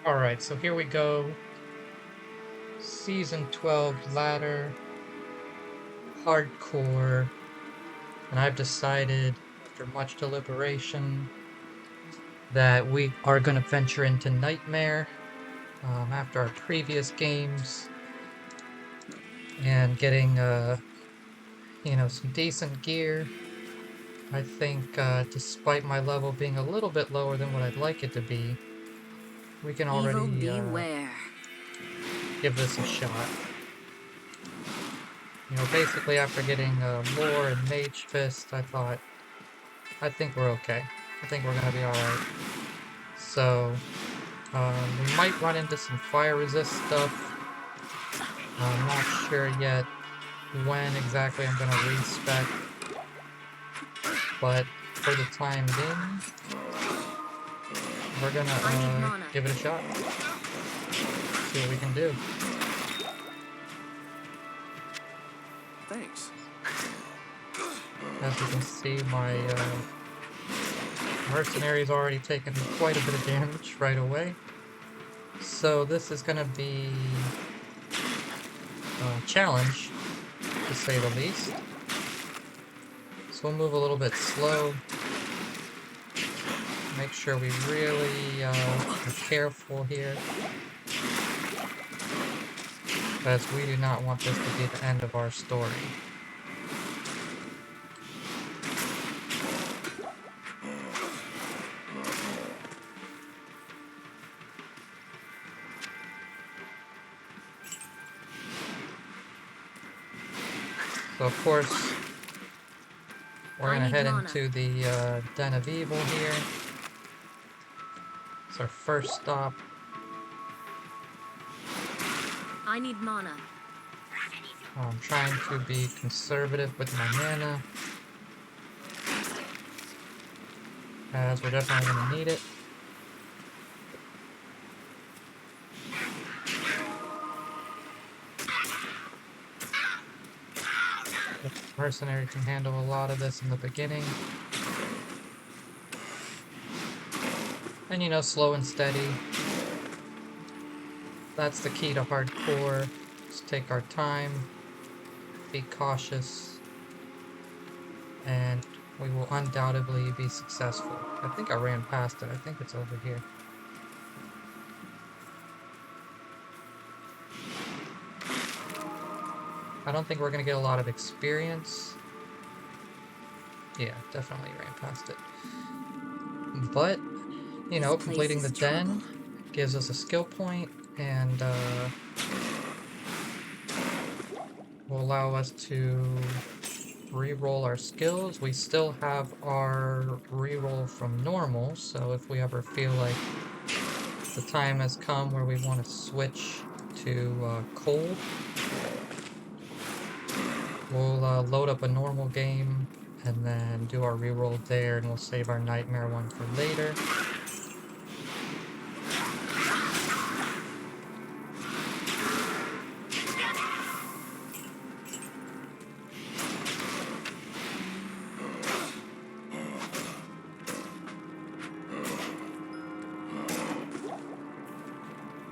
Alright, so here we go. Season 12 ladder, hardcore, and I've decided, after much deliberation, that we are going to venture into Nightmare after our previous games and getting, some decent gear. I think, despite my level being a little bit lower than what I'd like it to be, we can Evil already beware. give this a shot. Basically after getting Lore and Mage Fist, I think we're okay. I think we're gonna be alright. So, we might run into some fire resist stuff. I'm not sure yet when exactly I'm gonna respec, but for the time being, we're gonna give it a shot. See what we can do. Thanks. As you can see, my mercenary's already taken quite a bit of damage right away. So this is gonna be a challenge, to say the least. So we'll move a little bit slow. Make sure we really are careful here, because we do not want this to be the end of our story. So of course, we're gonna head into the Den of Evil here. It's our first stop. I need mana. I'm trying to be conservative with my mana, as we're definitely gonna need it. The mercenary can handle a lot of this in the beginning. And slow and steady. That's the key to hardcore. Just take our time, be cautious, and we will undoubtedly be successful. I think I ran past it. I think it's over here. I don't think we're going to get a lot of experience. Yeah, definitely ran past it. But, completing the den gives us a skill point, and will allow us to re-roll our skills. We still have our re-roll from normal, so if we ever feel like the time has come where we want to switch to cold, we'll load up a normal game and then do our re-roll there, and we'll save our nightmare one for later.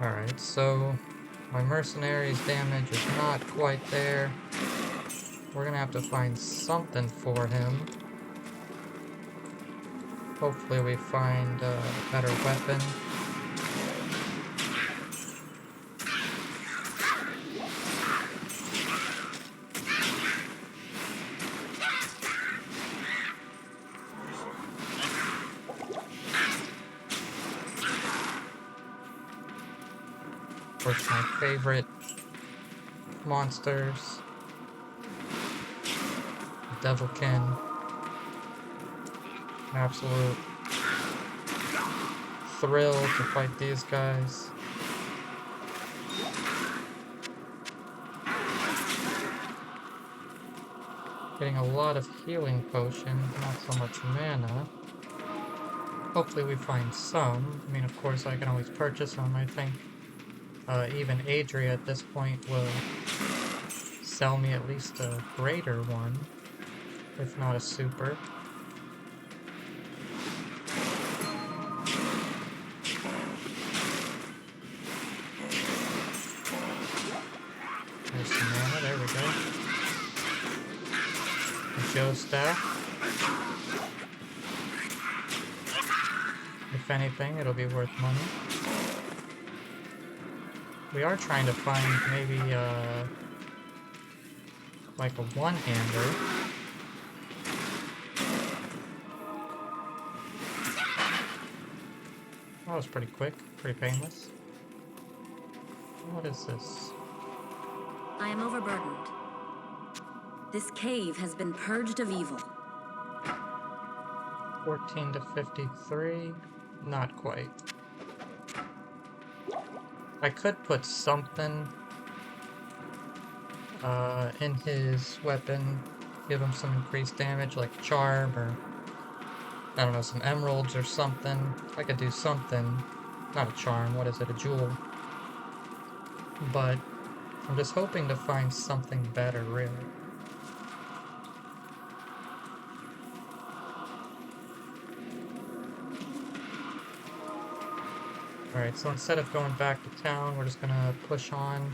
Alright, so my mercenary's damage is not quite there. We're gonna have to find something for him. Hopefully we find a better weapon. Of course, my favorite monsters. Devilkin. Absolute thrill to fight these guys. Getting a lot of healing potions, not so much mana. Hopefully we find some. I mean, of course, I can always purchase them. I think even Adria at this point will sell me at least a greater one, if not a super. Joe staff. If anything, it'll be worth money. We are trying to find maybe, like a one-hander. That was pretty quick, pretty painless. What is this? I am overburdened. This cave has been purged of evil. 14 to 53? Not quite. I could put something in his weapon, give him some increased damage, like charm or, I don't know, some emeralds or something. I could do something. Not a charm, what is it, a jewel? But I'm just hoping to find something better, really. Alright, so instead of going back to town, we're just gonna push on.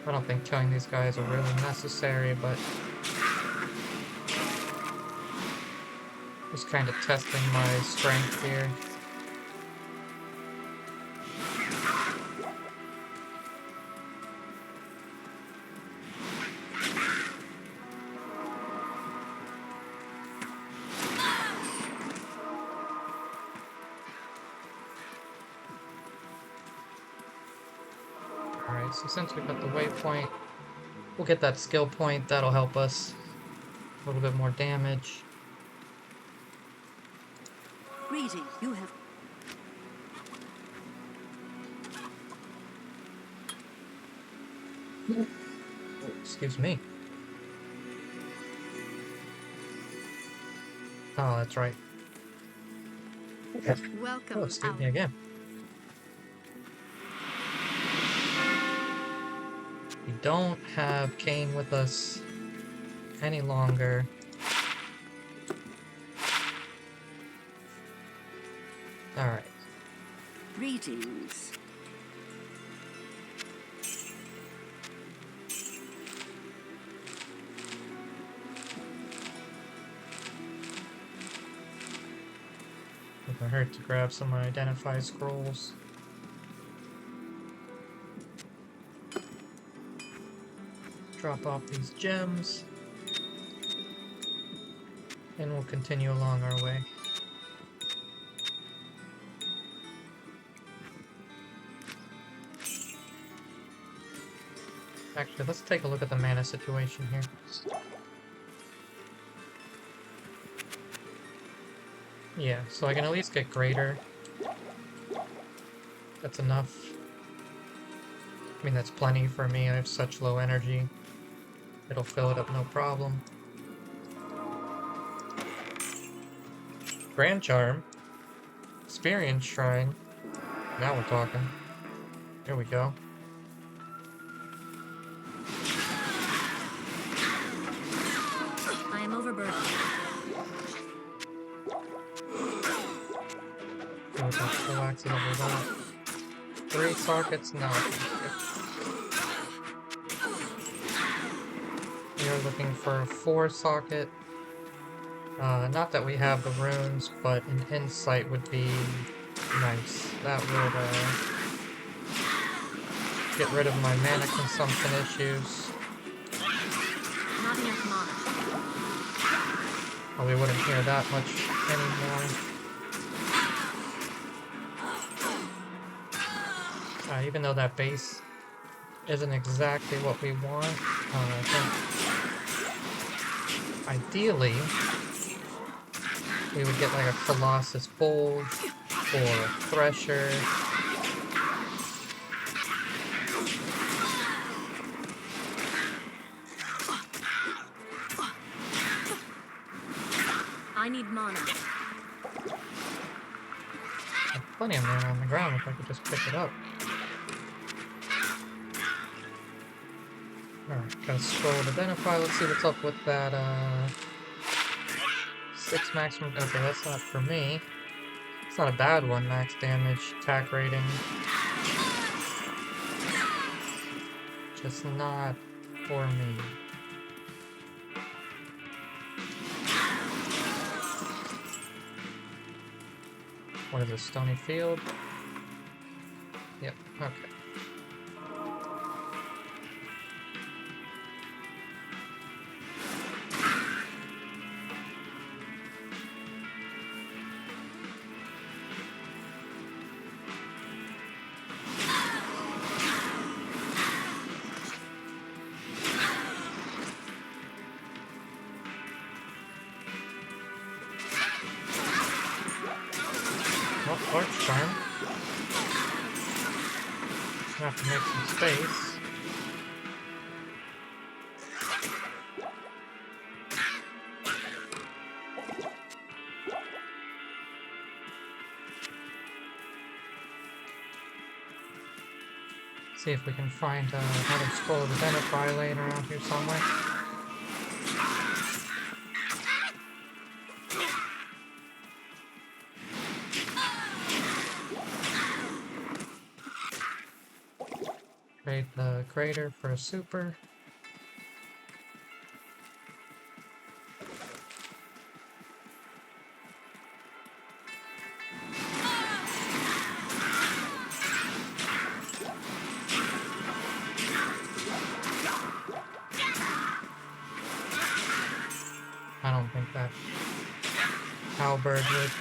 I don't think killing these guys are really necessary, but just kind of testing my strength here. Alright, so since we got the waypoint, we'll get that skill point. That'll help us. A little bit more damage. Greeting, you have... Oh, excuse me. Oh, that's right. Welcome. Oh, excuse me again. We don't have Kane with us any longer. Alright. Greetings. Wouldn't hurt to grab some identify scrolls. Drop off these gems. And we'll continue along our way. Actually, let's take a look at the mana situation here. Yeah, so I can at least get greater. That's enough. I mean, that's plenty for me. I have such low energy. It'll fill it up no problem. Grand Charm. Experience Shrine. Now we're talking. There we go. I am overburdened. What about relaxing over that? 3 sockets? No. We are looking for a 4 socket. Not that we have the runes, but an insight would be nice. That would get rid of my mana consumption issues. Not enough mana. Well, we wouldn't hear that much anymore. Even though that base isn't exactly what we want, I think ideally we would get like a Colossus Bulge or a Thresher. I need mana. I have plenty of mana on the ground if I could just pick it up. Alright, gotta scroll to identify. Let's see what's up with that 6 maximum. Okay, that's not for me. It's not a bad one. Max damage, attack rating. Just not for me. What is this? Stony Field? Yep, okay. Well, Arch Charm. Gonna have to make some space. See if we can find another Scroll of Identify laying around here somewhere. Trade the Crater for a Super. I don't think that Halberd would...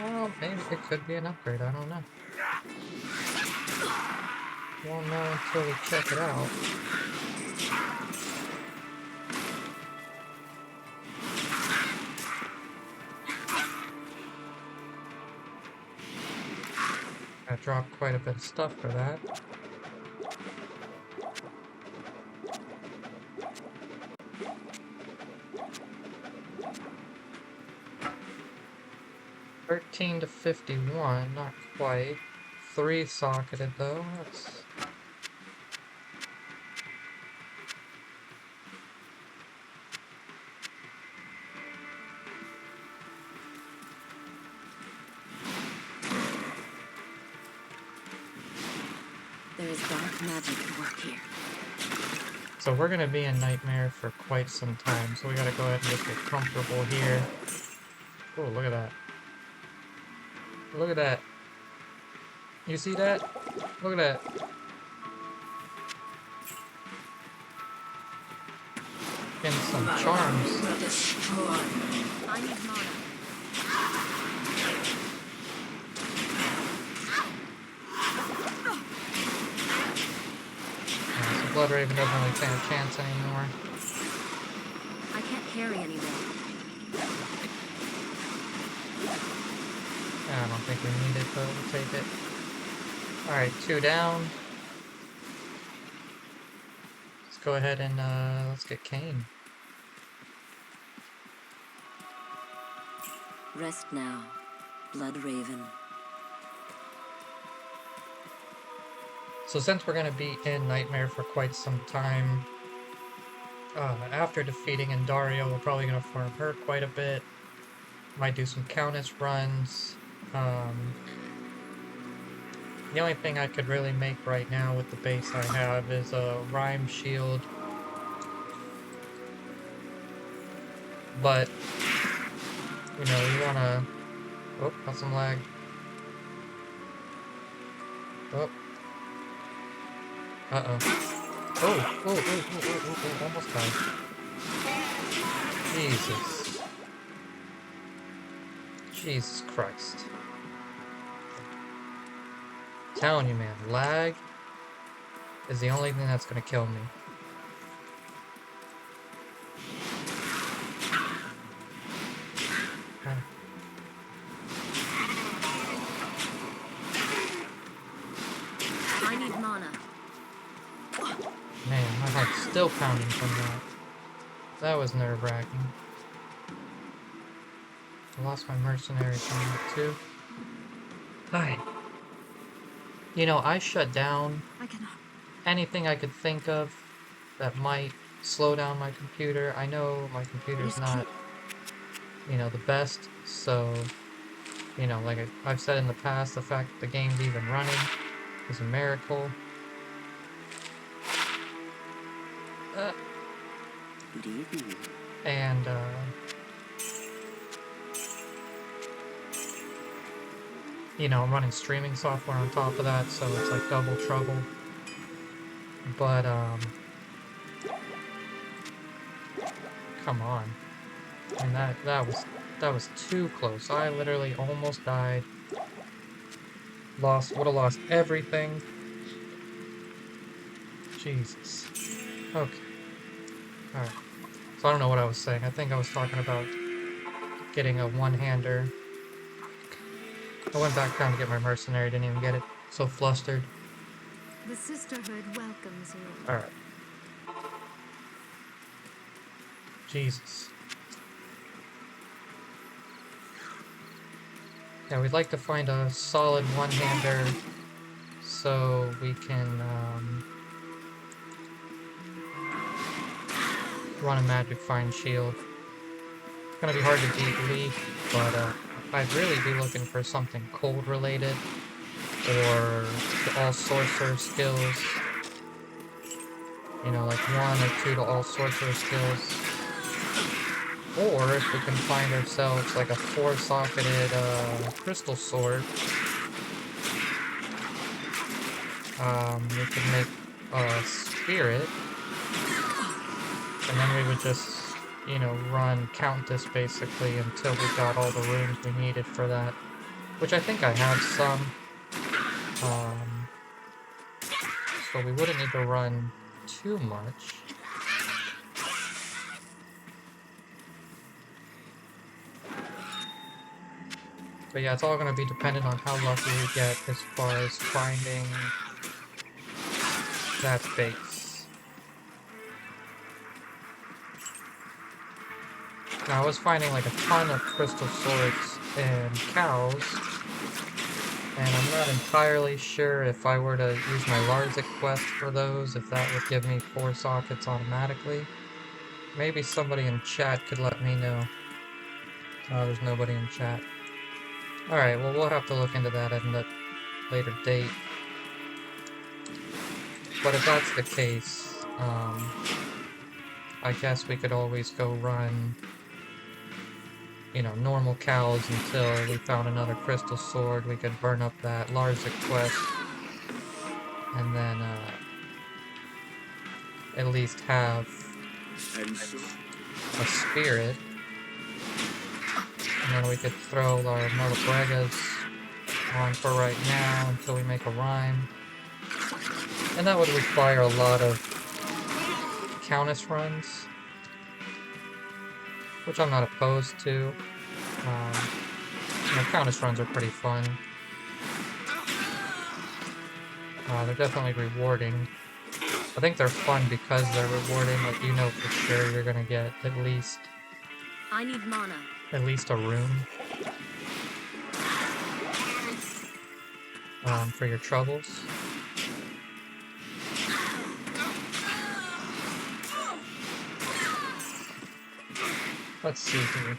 Well, maybe it could be an upgrade, I don't know. Won't know until we check it out. I dropped quite a bit of stuff for that. $13 to $51, not quite. 3 socketed though. That's... There is dark magic at work here. So we're gonna be in Nightmare for quite some time, so we gotta go ahead and just get comfortable here. Oh, look at that. Look at that. You see that? Look at that. Getting some charms. I need mana. So Blood Raven doesn't really stand a chance anymore. I can't carry anymore. I don't think we need it, but we'll take it. Alright, 2 down. Let's go ahead and let's get Kane. Rest now, Blood Raven. So since we're going to be in Nightmare for quite some time, after defeating Indario, we're probably going to farm her quite a bit. Might do some Countess runs. The only thing I could really make right now with the base I have is a Rhyme Shield. But, you know, you want to... Oh, got some lag. Oh. Uh-oh. Oh, almost died. Jesus. Jesus Christ. Telling you, man, lag is the only thing that's gonna kill me. I need mana. Man, my heart's still pounding from that. That was nerve-wracking. I lost my mercenary from that too. Hi. You know, I shut down I cannot. anything I could think of that might slow down my computer. I know my computer's not you know, the best. So, you know, like I've said in the past, the fact that the game's even running is a miracle. Good evening. And, you know, I'm running streaming software on top of that, so it's like double trouble. But, come on. And that was too close. I literally almost died. Would have lost everything. Jesus. Okay. Alright. So I don't know what I was saying. I think I was talking about getting a one-hander. I went back trying to get my mercenary, didn't even get it. So flustered. The Sisterhood welcomes you. Alright. Jesus. Yeah, we'd like to find a solid one-hander so we can run a magic find shield. It's gonna be hard to beat Leaf, but I'd really be looking for something cold related or all sorcerer skills. You know, like 1 or 2 to all sorcerer skills. Or if we can find ourselves like a 4-socketed crystal sword, we could make a spirit, and then we would just, you know, run Countess basically until we got all the runes we needed for that. Which I think I have some. So we wouldn't need to run too much. But yeah, it's all going to be dependent on how lucky we get as far as finding that base. Now, I was finding like a ton of crystal swords and cows, and I'm not entirely sure if I were to use my Larzik quest for those, if that would give me 4 sockets automatically. Maybe somebody in chat could let me know. There's nobody in chat. Alright, well, we'll have to look into that at a later date. But if that's the case, I guess we could always go run, you know, normal cows until we found another crystal sword. We could burn up that Larzik quest, and then, at least have a spirit. And then we could throw our Malabregas on for right now until we make a rhyme. And that would require a lot of Countess runs, which I'm not opposed to. You know, Countess runs are pretty fun. They're definitely rewarding. I think they're fun because they're rewarding, like you know for sure you're gonna get at least I need mana. a rune for your troubles. Let's see here.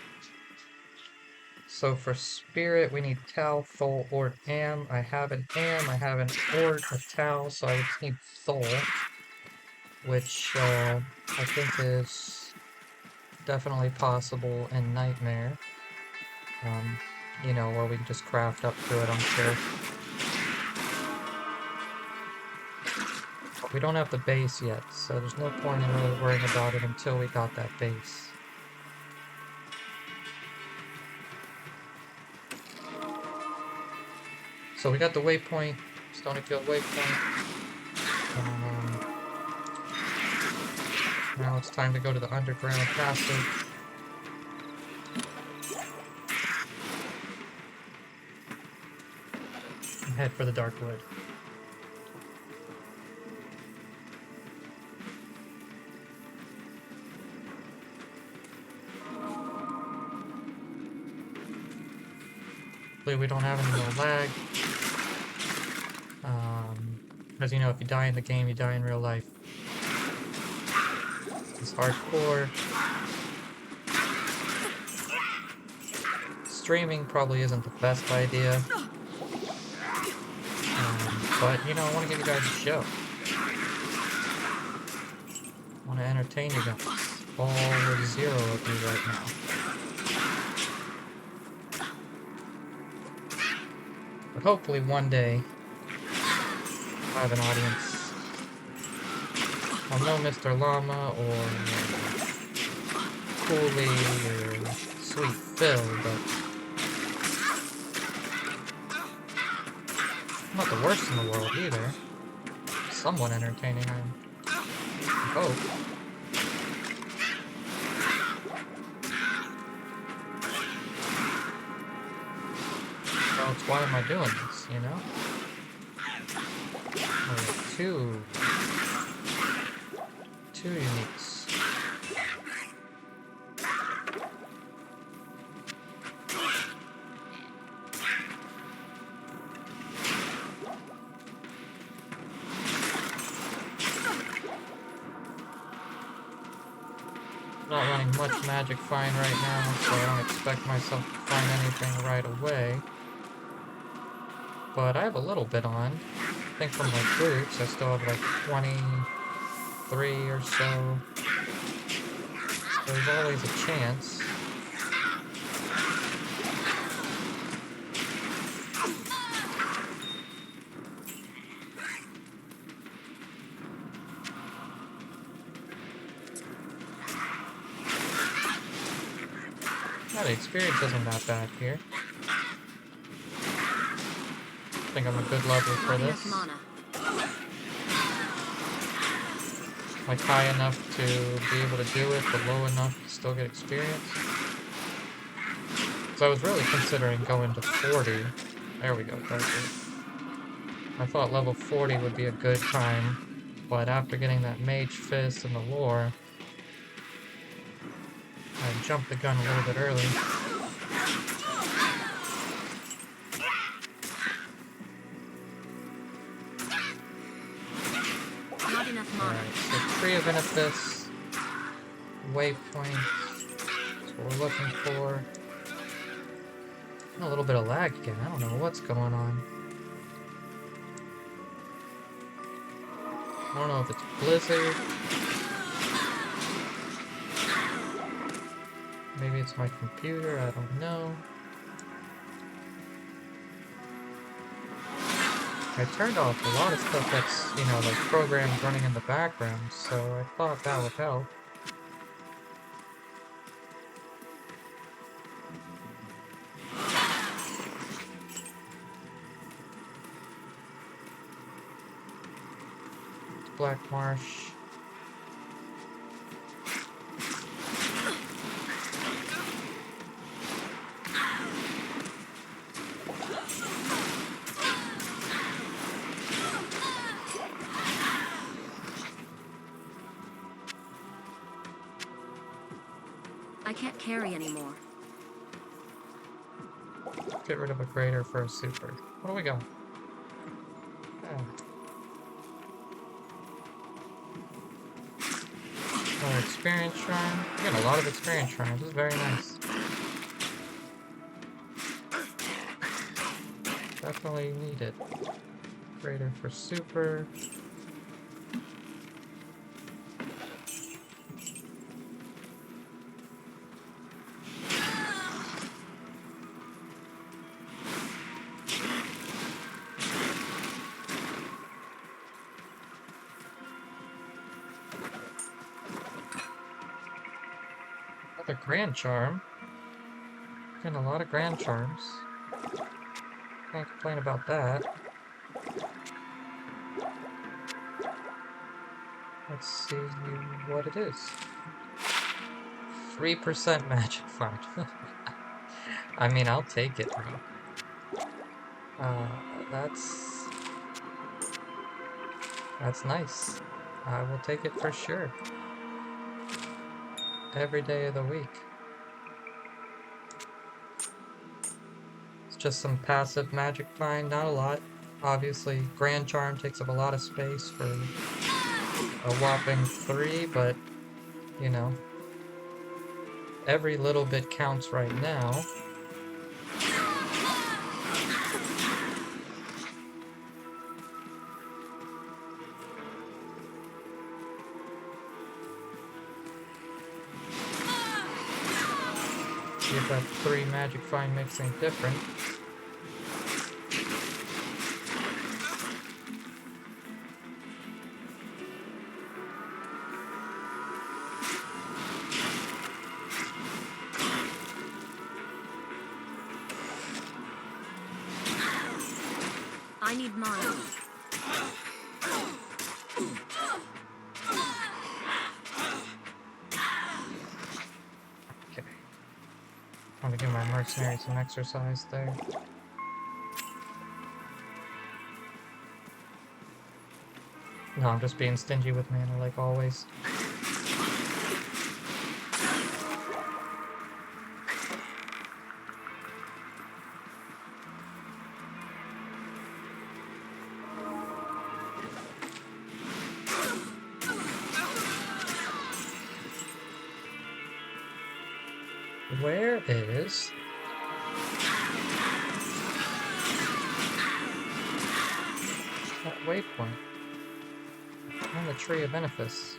So for spirit, we need Tal, Thol, Ort, Am. I have an Am, I have an Ort, a Tal, so I just need Thol, which I think is definitely possible in Nightmare. You know, or we can just craft up to it, I'm sure. But we don't have the base yet, so there's no point in really worrying about it until we got that base. So we got the waypoint, Stonyfield waypoint. Now it's time to go to the underground passage. And head for the Darkwood. Hopefully we don't have any more lag. Because you know, if you die in the game, you die in real life. It's hardcore. streaming probably isn't the best idea. But, you know, I want to give you guys a show. I want to entertain you guys. All with 0 of you right now. But hopefully one day, I have an audience. I'll know Mr. Llama or Cooley or Sweet Phil, but I'm not the worst in the world either. Somewhat entertaining, I hope. So it's why am I doing this, you know? Two uniques. Not running much magic find right now, so I don't expect myself to find anything right away. But I have a little bit on. I think from my groups, I still have like 23 or so. There's always a chance. Yeah, the experience isn't that bad here. I think I'm a good level for this. Like high enough to be able to do it, but low enough to still get experience. So I was really considering going to 40. There we go, perfect. I thought level 40 would be a good time, but after getting that Mage Fist and the lore, I jumped the gun a little bit early. Alright, so Tree of Inifis, waypoint, that's what we're looking for. A little bit of lag again, I don't know what's going on. I don't know if it's Blizzard. Maybe it's my computer, I don't know. I turned off a lot of stuff that's, you know, like programs running in the background, so I thought that would help. Black Marsh. I can't carry anymore. Get rid of a greater for a super. What do we got? Oh. Another experience shrine. We got a lot of experience shrines. This is very nice. Definitely need it. Greater for super. Another Grand Charm. Getting a lot of Grand Charms. Can't complain about that. Let's see what it is. 3% magic find. I mean, I'll take it, bro. That's nice. I will take it for sure. Every day of the week. It's just some passive magic find, not a lot. Obviously, Grand Charm takes up a lot of space for a whopping 3, but, you know, every little bit counts right now. See if that 3 magic find makes any different. I need mine. Okay. Want to give my mercenary some exercise there. No, I'm just being stingy with mana like always. Where is that waypoint? On the Tree of Benefice.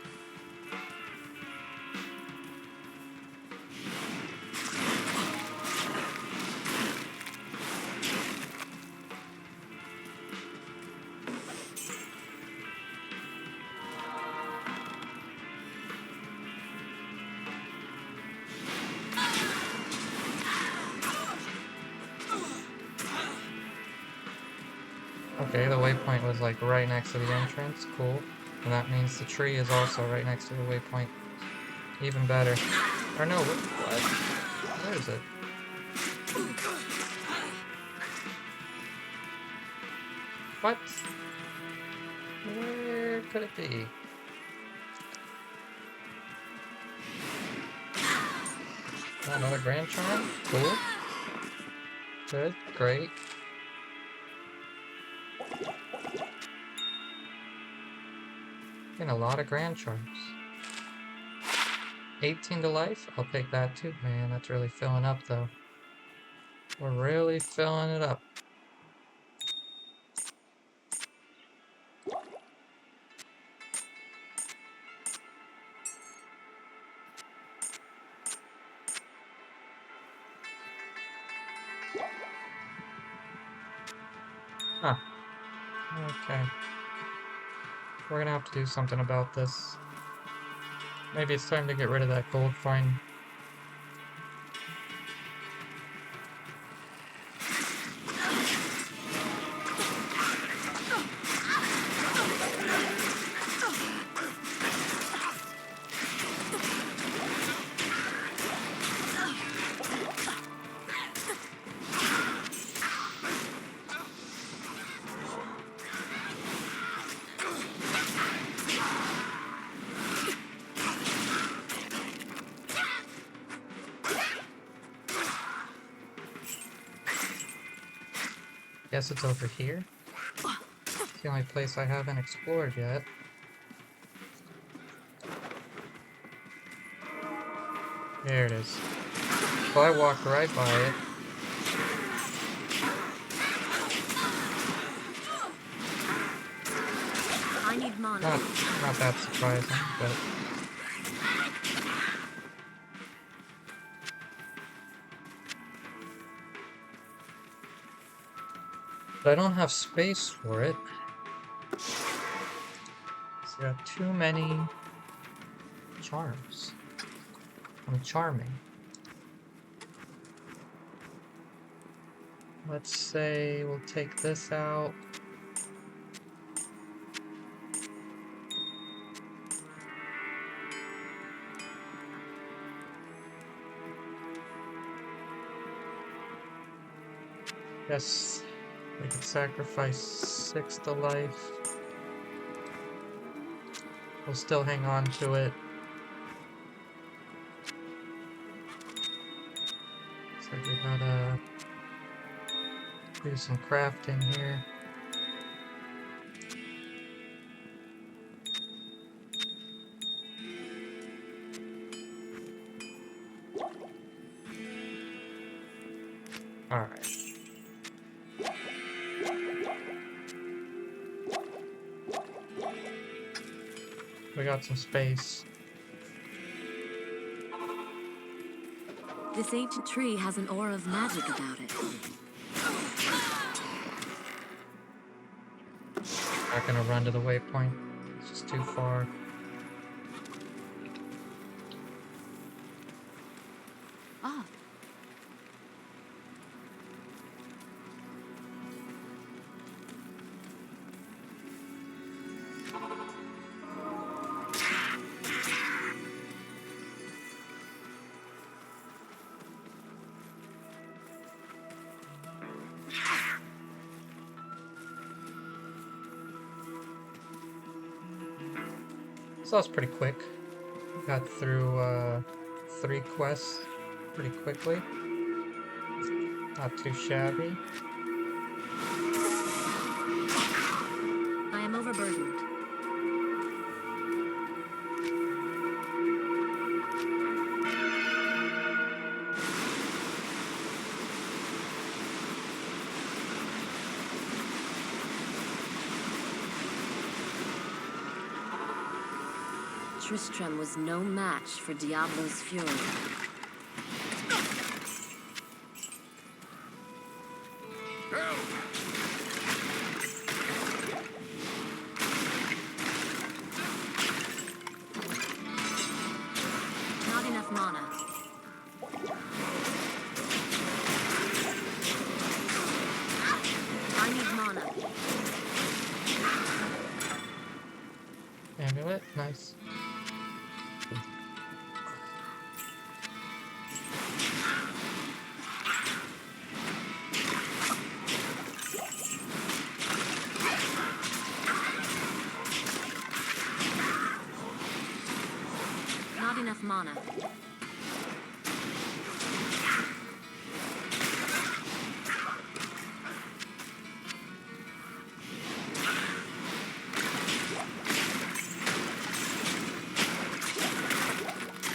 Okay, the waypoint was like right next to the entrance. Cool. And that means the tree is also right next to the waypoint. Even better. Or no, what? Where is it? What? Where could it be? Oh, another Grand Charm? Cool. Good, great. Getting a lot of Grand Charms. 18 to life? I'll take that too. Man, that's really filling up though. We're really filling it up. Huh. Okay. We're gonna have to do something about this. Maybe it's time to get rid of that gold find. Guess it's over here. It's the only place I haven't explored yet. There it is. Well, I walked right by it. I need mana. Not that surprising, but... But I don't have space for it. So I got too many charms. I'm charming. Let's say we'll take this out. Guess we could sacrifice 6 to life. We'll still hang on to it. So we gotta do some crafting here. Alright. We got some space. This ancient tree has an aura of magic about it. Not gonna run to the waypoint. It's just too far. Ah. So that's pretty quick. Got through 3 quests pretty quickly. Not too shabby. I am overburdened. Tristram was no match for Diablo's fury. Not enough mana. I need mana. Amulet, nice. Not enough mana.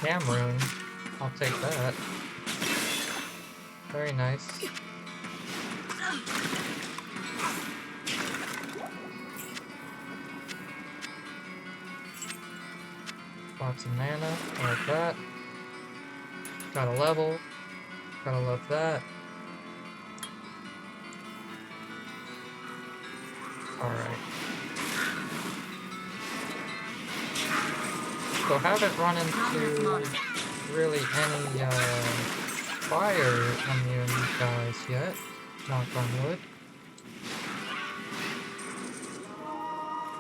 Cameroon. I'll take that. Very nice. Lots of mana. I like that. Got a level. Gotta love that. Alright. So haven't run into really any fire immune guys yet. Knock on wood.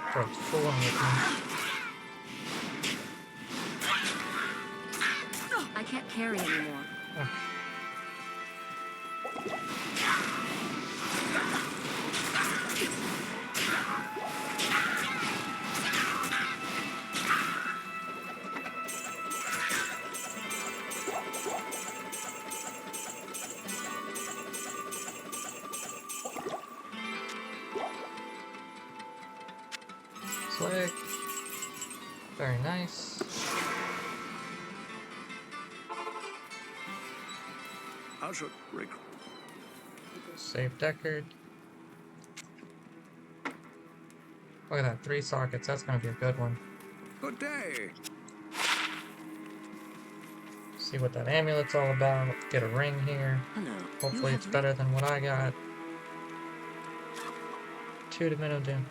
Starts fooling with me. I can't carry anymore. Oh. Slick. Very nice. I should recall. Save Deckard. Look at that, 3 sockets. That's gonna be a good one. Good day. See what that amulet's all about. Get a ring here. Hello. Hopefully it's better than what I got. 2 to minimum damage.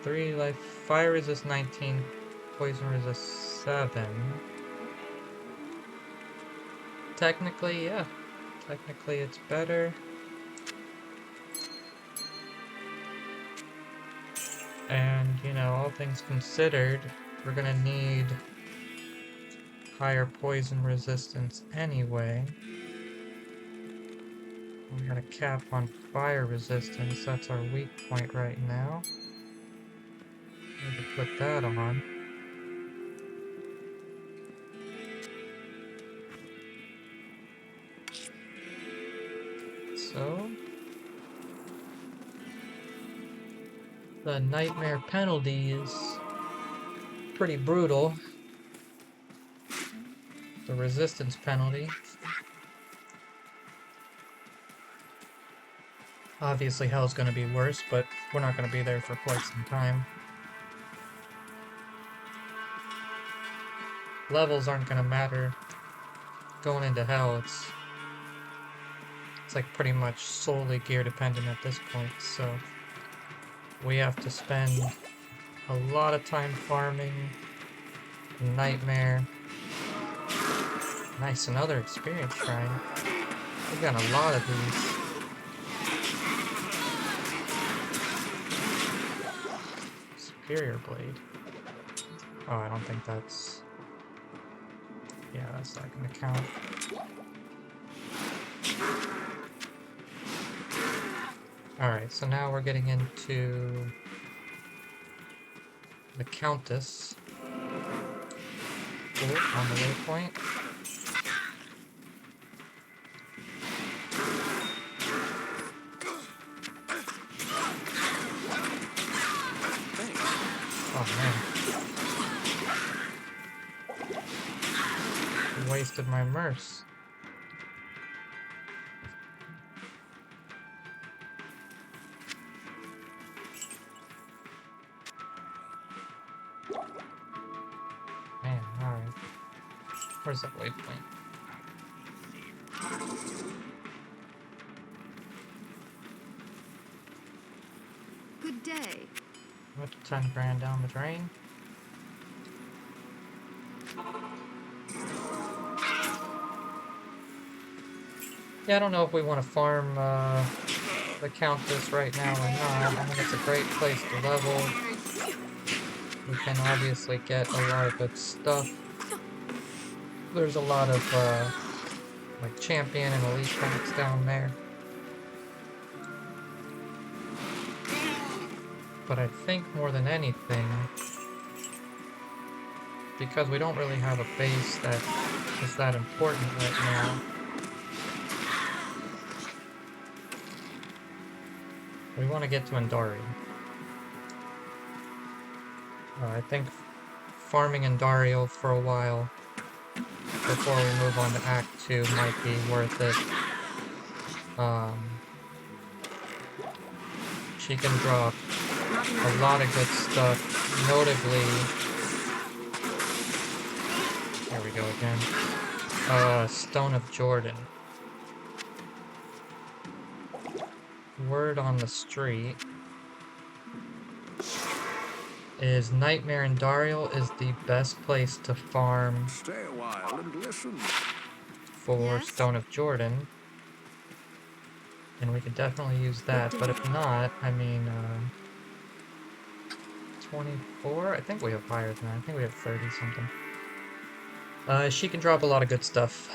3 life. Fire resist 19. Poison resist 7. Technically, yeah. Technically it's better. And, you know, all things considered, we're gonna need higher poison resistance anyway. We got a cap on fire resistance, that's our weak point right now. Need to put that on. So, the nightmare penalty is pretty brutal. The resistance penalty. Obviously hell's gonna be worse, but we're not gonna be there for quite some time. Levels aren't gonna matter. Going into hell, it's It's like pretty much solely gear dependent at this point, so we have to spend a lot of time farming. Nightmare. Nice, another experience shrine. We've got a lot of these. Superior blade. Oh, I don't think that's... Yeah, that's not gonna count. Alright, so now we're getting into the Countess. Cool, on the waypoint. Oh man. Wasted my merce. Man, alright. Where's that waypoint? Good day. What, 10 grand down the drain? Yeah, I don't know if we want to farm the Countess right now or not. I mean, it's a great place to level. We can obviously get a lot of good stuff. There's a lot of like champion and elite packs down there. But I think more than anything, because we don't really have a base that is that important right now, we want to get to Andari. I think farming Andariel for a while before we move on to Act 2 might be worth it. She can drop a lot of good stuff, notably... Here we go again. Stone of Jordan. Word on the street is Nightmare and Dariel is the best place to farm Stay a while and listen. for Yes? Stone of Jordan. And we could definitely use that, but if not, I mean, 24? I think we have higher than that. I think we have 30 something. She can drop a lot of good stuff.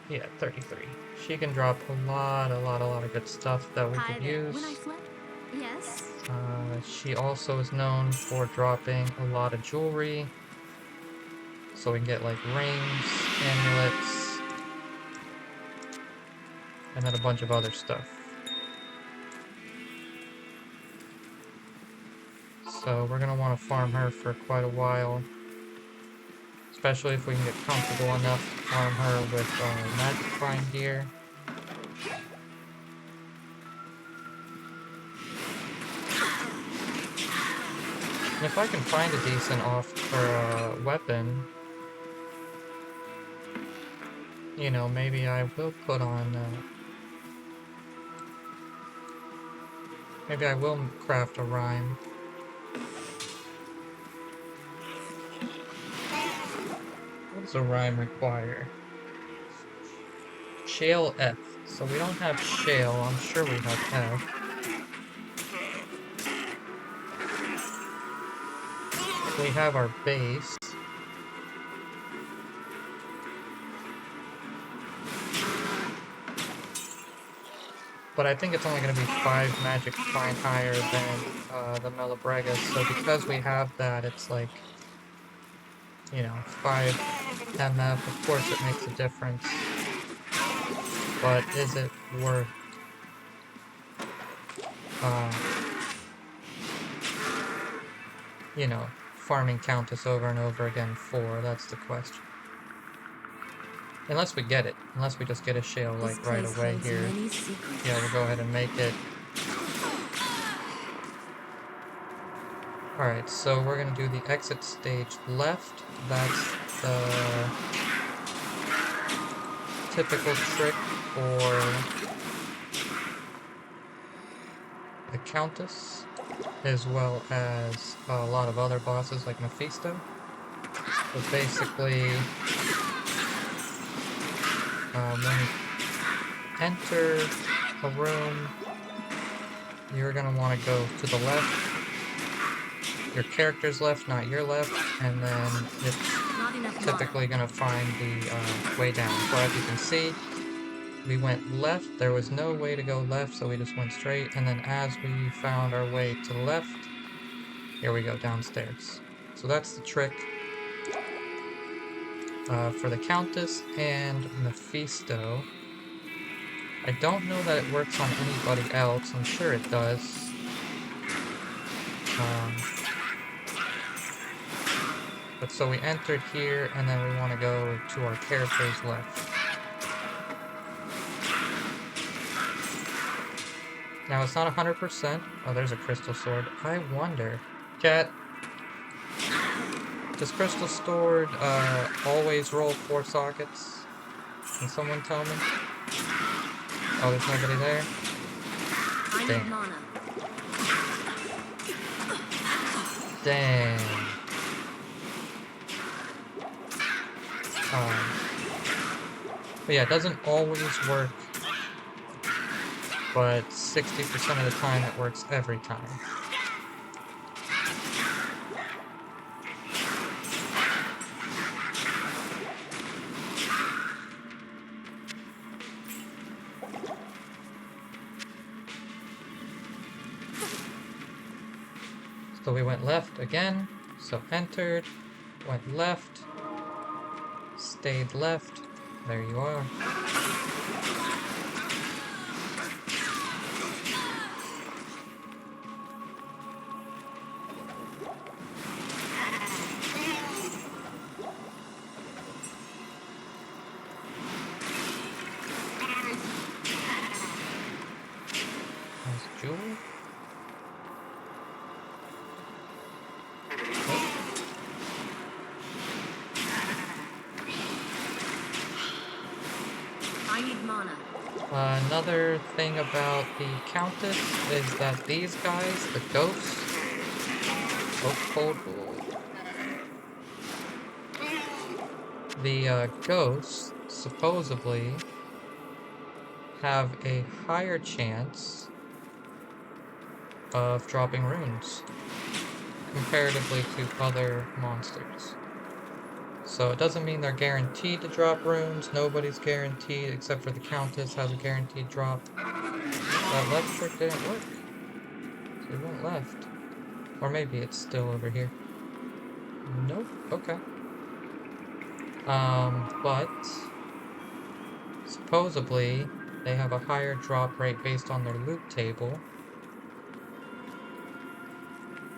Yeah, 33. She can drop a lot of good stuff that we Hi could there. use. When I fled? Yes. She also is known for dropping a lot of jewelry. So we can get like rings, amulets, and then a bunch of other stuff. So we're gonna want to farm her for quite a while. Especially if we can get comfortable enough to farm her with magic find gear. And if I can find a decent weapon, you know, maybe I will put on, maybe I will craft a rhyme. What does a rhyme require? Shale F. So we don't have shale, I'm sure we have F. We have our base. But I think it's only going to be 5 magic find higher than the Melibregas, so because we have that, it's like, you know, 5 MF, of course it makes a difference. But is it worth you know, farming Countess over and over again for? That's the question. Unless we get it. Unless we just get a shale, like, right away here. Yeah, we'll go ahead and make it. Alright, so we're gonna do the exit stage left. That's the typical trick for the Countess, as well as a lot of other bosses like Mephisto. But basically, when you enter a room, you're going to want to go to the left, your character's left, not your left, and then it's typically going to find the way down. So as you can see, we went left, there was no way to go left, so we just went straight, and then as we found our way to the left, here we go, downstairs. So that's the trick for the Countess and Mephisto. I don't know that it works on anybody else, I'm sure it does. But so we entered here, and then we want to go to our character's left. Now it's not 100%. Oh, there's a crystal sword. I wonder. Cat. Does crystal sword always roll 4 sockets? Can someone tell me? Oh, there's nobody there? Damn. Dang. But yeah, it doesn't always work, but 60% of the time it works every time. So we went left again, so entered, went left, stayed left, there you are. Nice jewel. Another thing about the Countess is that these guys, the ghosts, the ghosts supposedly have a higher chance of dropping runes comparatively to other monsters. So it doesn't mean they're guaranteed to drop runes. Nobody's guaranteed, except for the Countess has a guaranteed drop. That left trick didn't work. So we went left. Or maybe it's still over here. Nope. Okay. But supposedly they have a higher drop rate based on their loot table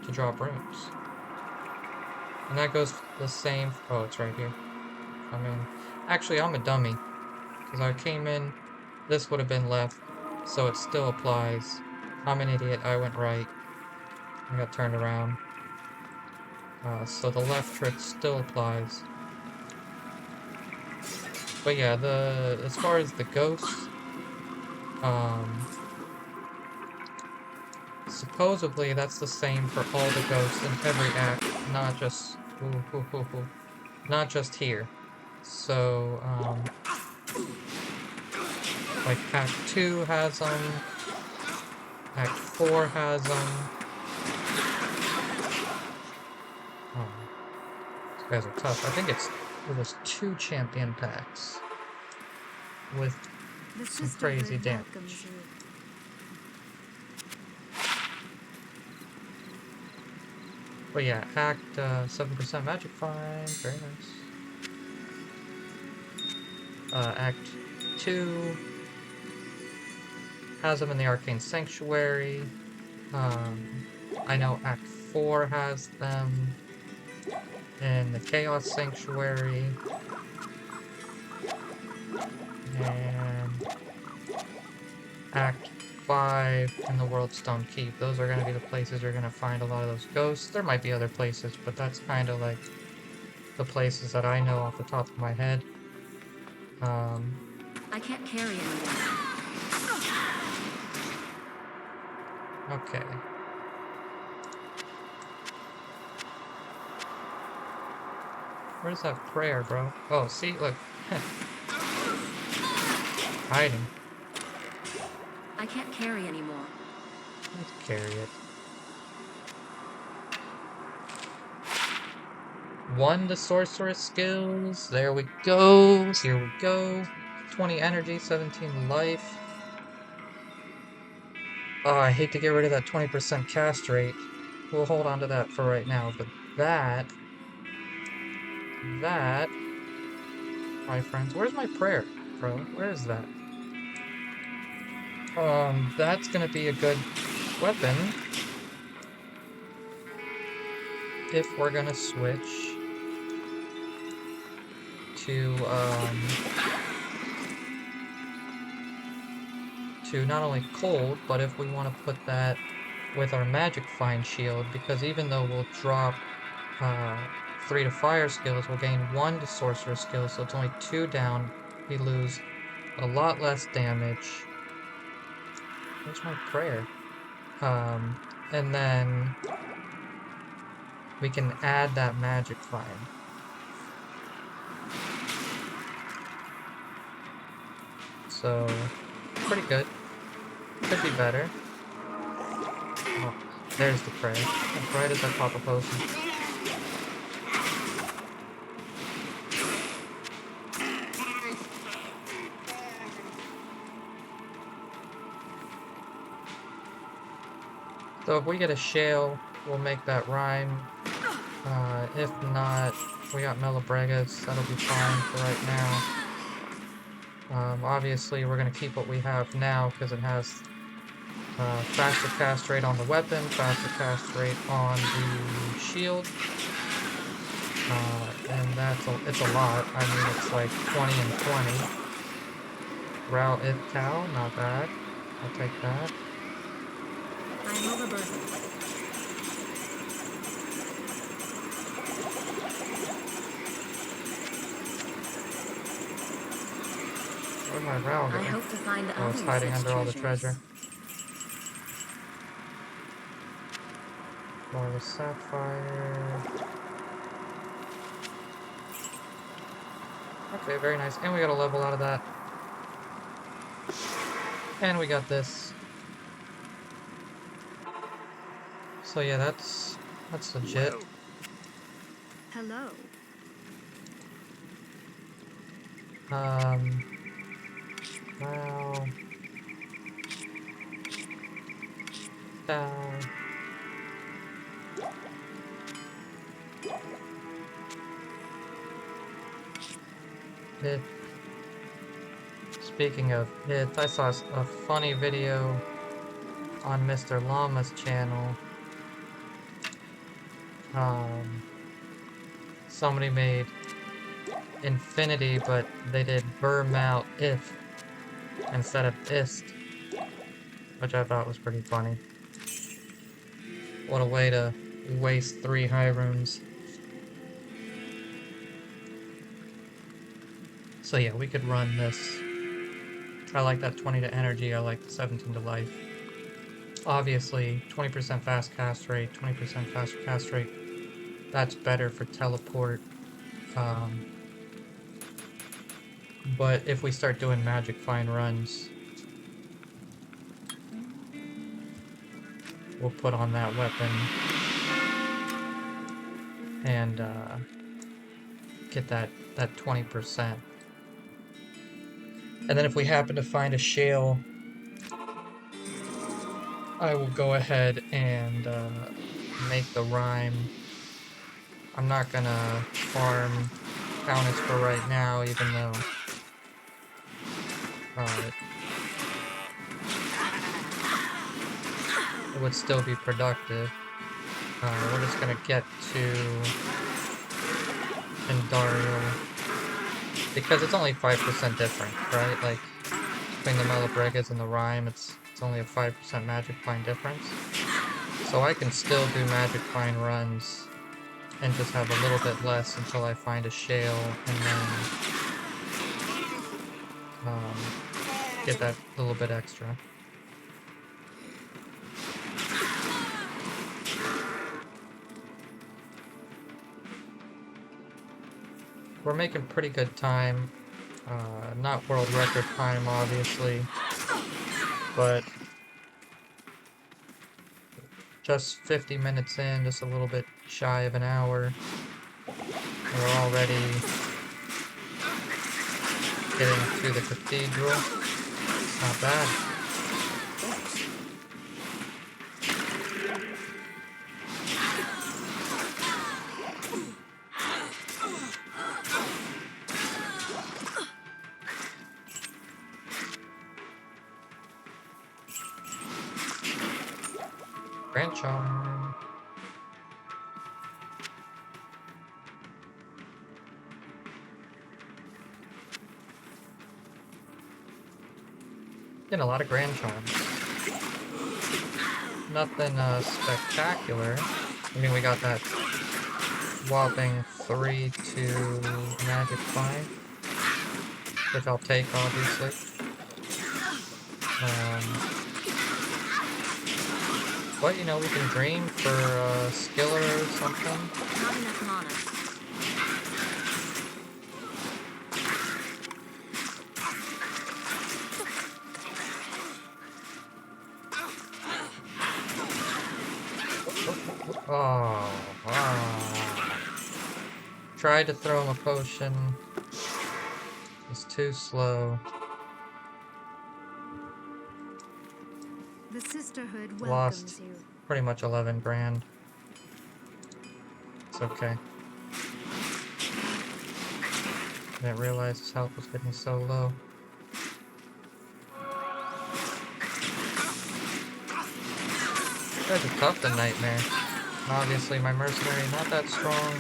to drop runes. And that goes the same. Oh, it's right here. I mean, actually, I'm a dummy. Because I came in, this would have been left, so it still applies. I'm an idiot, I went right. I got turned around. So the left trick still applies. But yeah, as far as the ghosts, supposedly that's the same for all the ghosts in every act, not just not just here. So like Act 2 has them, Act 4 has them. These guys are tough. I think it was 2 champion packs with some crazy damage. But yeah, Act 7% magic find, very nice. Act 2 has them in the Arcane Sanctuary. I know Act 4 has them in the Chaos Sanctuary. And Act 5 in the Worldstone Keep. Those are going to be the places you're going to find a lot of those ghosts. There might be other places, but that's kind of like the places that I know off the top of my head. I can't carry anymore. Okay. Where's that prayer, bro? Oh, see? Look. Hiding. I can't carry anymore. Let's carry it. 1 to Sorceress skills. There we go. Here we go. 20 energy, 17 life. Oh, I hate to get rid of that 20% cast rate. We'll hold on to that for right now, but that, my friends, where's my prayer, bro? Where is that? That's gonna be a good weapon if we're gonna switch to not only cold, but if we want to put that with our magic find shield, because even though we'll drop 3 to fire skills, we'll gain 1 to sorcerer skills, so it's only 2 down. We lose a lot less damage. Where's my prayer? And then we can add that magic find. So, pretty good. Could be better. Oh, there's the prayer. Right as I pop a potion. So if we get a shale, we'll make that rhyme. If not, we got Melabregas. That'll be fine for right now. Obviously, we're going to keep what we have now because it has faster cast rate on the weapon, faster cast rate on the shield. And it's a lot. I mean, it's like 20 and 20. Route if cow, not bad. I'll take that. I'm overburdened. Where'd my Ral go? I hope to find Oh, it's other hiding such under all the treasures. treasure. More of a sapphire. Okay, very nice. And we got a level out of that. And we got this. So yeah, that's legit. Well, Hello. Well, it, speaking of it, I saw a funny video on Mr. Llama's channel. Somebody made infinity, but they did Burmout if instead of ist, which I thought was pretty funny. What a way to waste 3 high runes. So yeah, we could run this. I like that 20 to energy, I like the 17 to life. Obviously, 20% fast cast rate, 20% faster cast rate. That's better for teleport. But if we start doing magic find runs, we'll put on that weapon and get that 20%. And then if we happen to find a shale, I will go ahead and make the rhyme. I'm not gonna farm counters for right now, even though it would still be productive. We're just gonna get to Indario because it's only 5% different, right? Like between the Melabregas and the Rhyme, it's only a 5% magic find difference. So I can still do magic find runs and just have a little bit less until I find a shale, and then um, get that little bit extra. We're making pretty good time. Not world record time, obviously, but just 50 minutes in, just a little bit shy of an hour. And we're already getting to the cathedral. Not bad. Grand charm. Getting a lot of grand charms. Nothing spectacular. I mean, we got that whopping 3-2 magic find, which I'll take, obviously. But you know, we can dream for Skiller or something. Not enough mana. Oh. Tried to throw him a potion. It's too slow. The Sisterhood welcomes Lost you. pretty much 11 grand. It's okay. Didn't realize his health was getting so low. Guys are tough than Nightmare. Obviously, my mercenary not that strong.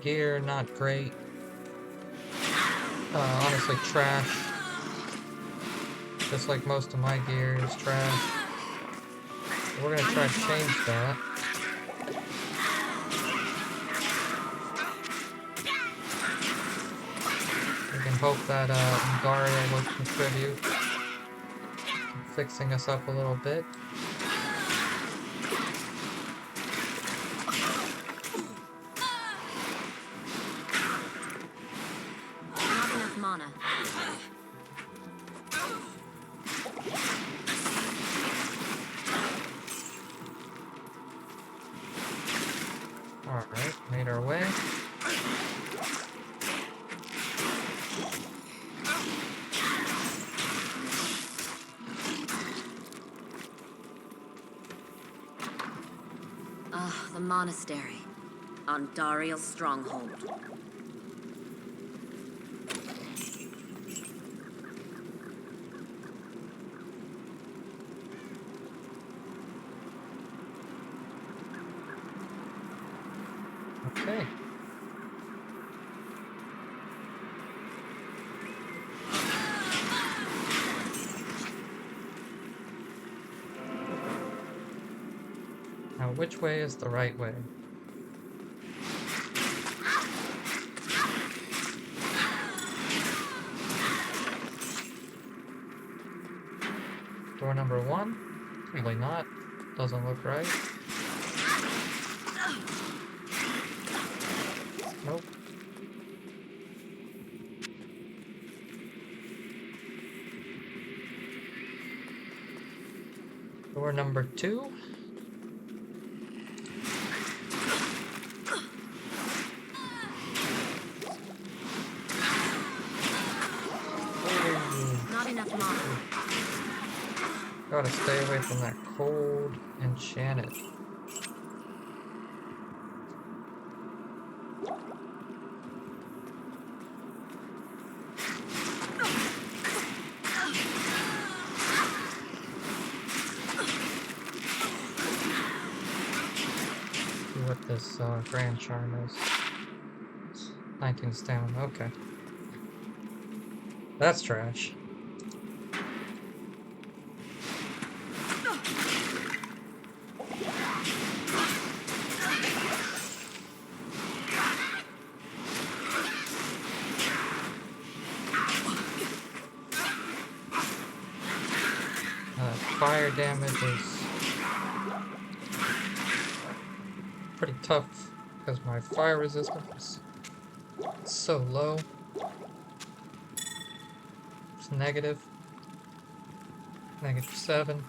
Gear not great. Honestly, trash. Just like most of my gear is trash. But we're gonna try to change that. We can hope that Daria will contribute, fixing us up a little bit. Not enough mana. Alright, made our way. The monastery. On Dariel's stronghold. Okay. Now, which way is the right way? Door number 1? Probably not. Doesn't look right. Nope. Door number 2? Not enough mana. Gotta stay away from that cold enchanted. See what this grand charm is. 19's down, okay. That's trash. fire damage is pretty tough because my fire resistance is so low. It's negative. -7.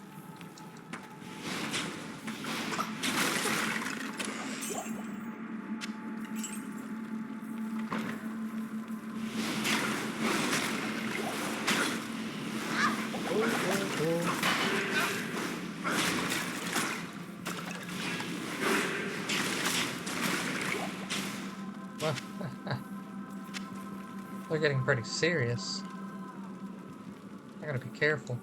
They're getting pretty serious. I gotta be careful.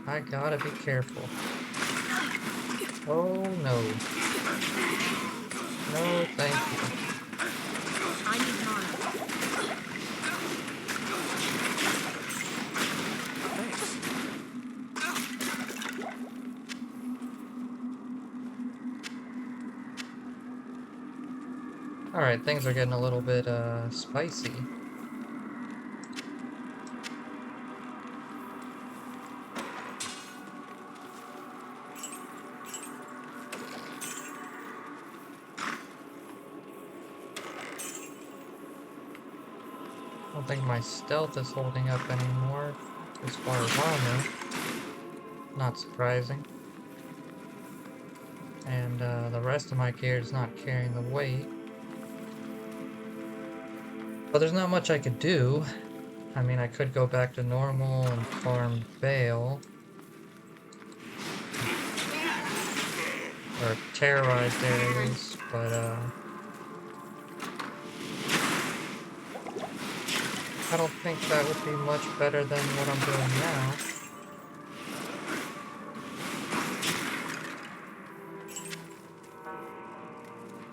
I gotta be careful. Oh no. No, thank you. I need mana. Alright, things are getting a little bit spicy. I don't think my stealth is holding up anymore as far as armor. Not surprising. And the rest of my gear is not carrying the weight. But there's not much I could do. I mean, I could go back to normal and farm Bale. Or terrorized areas, but I don't think that would be much better than what I'm doing now.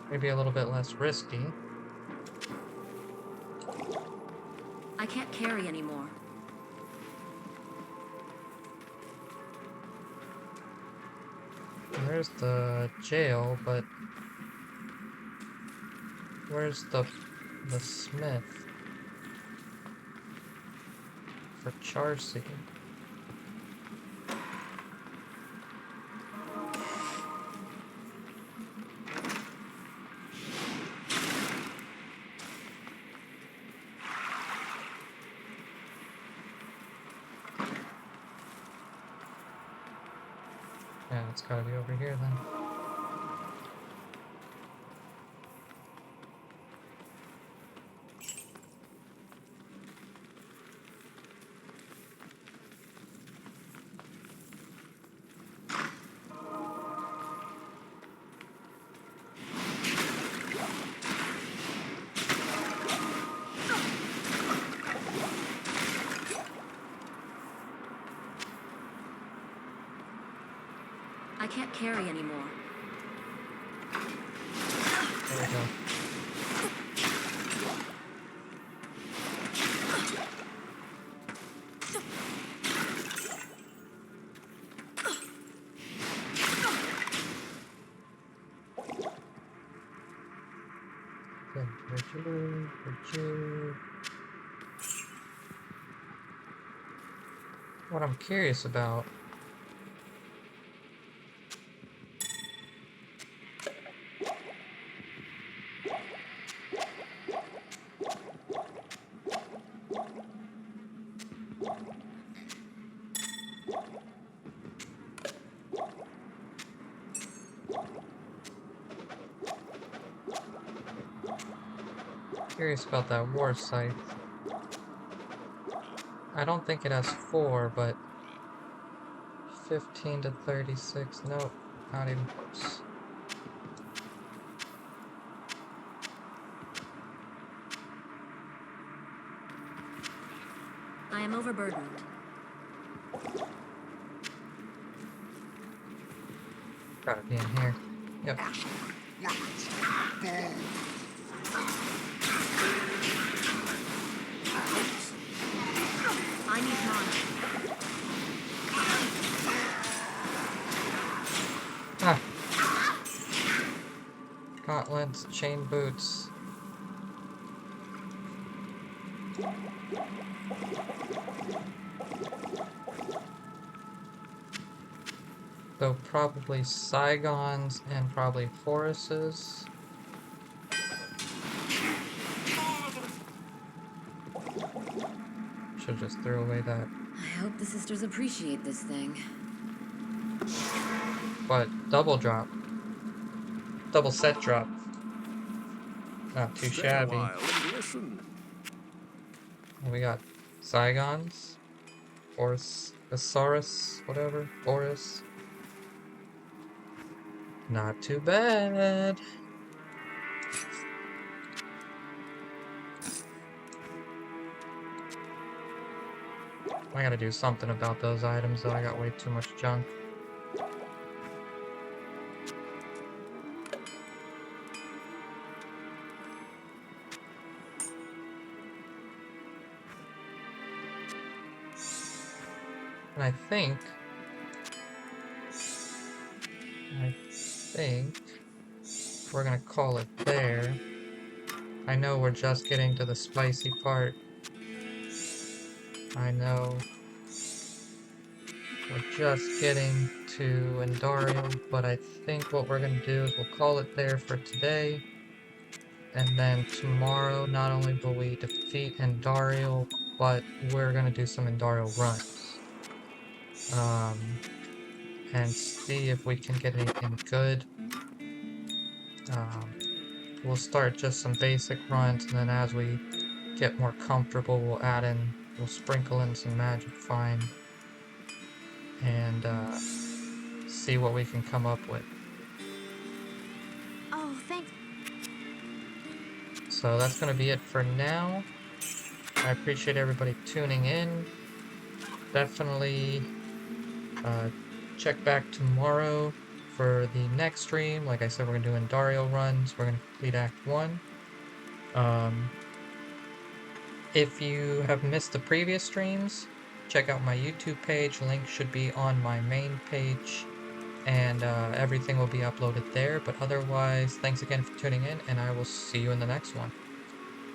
Maybe a little bit less risky. I can't carry anymore. There's the jail, but where's the smith for Charcy? Yeah, it's gotta be over here then. I can't carry anymore. There we go. Okay, where'd you? What I'm curious about that war scythe. I don't think it has 4, but 15 to 36. Nope, not even close. I am overburdened. Gotta be in here. Yep. I need mana. gauntlets, chain boots. So probably Saigons and probably Foruses. Should just throw away that. I hope the sisters appreciate this thing. But double drop. Double set drop. Not too Stay a shabby. while and listen. We got Saigons. Or Sorceress, whatever. Boris. Not too bad. I gotta do something about those items though, I got way too much junk. And I think we're gonna call it there. I know we're just getting to the spicy part. I know we're just getting to Andariel, but I think what we're gonna do is we'll call it there for today. And then tomorrow, not only will we defeat Andariel, but we're gonna do some Andariel runs. And see if we can get anything good. We'll start just some basic runs, and then as we get more comfortable, we'll sprinkle in some magic find, and see what we can come up with. Oh, thanks. So that's gonna be it for now. I appreciate everybody tuning in. Definitely check back tomorrow for the next stream. Like I said, we're gonna do Andariel runs. We're gonna complete Act 1. If you have missed the previous streams, check out my YouTube page. Link should be on my main page, and everything will be uploaded there. But otherwise, thanks again for tuning in, and I will see you in the next one.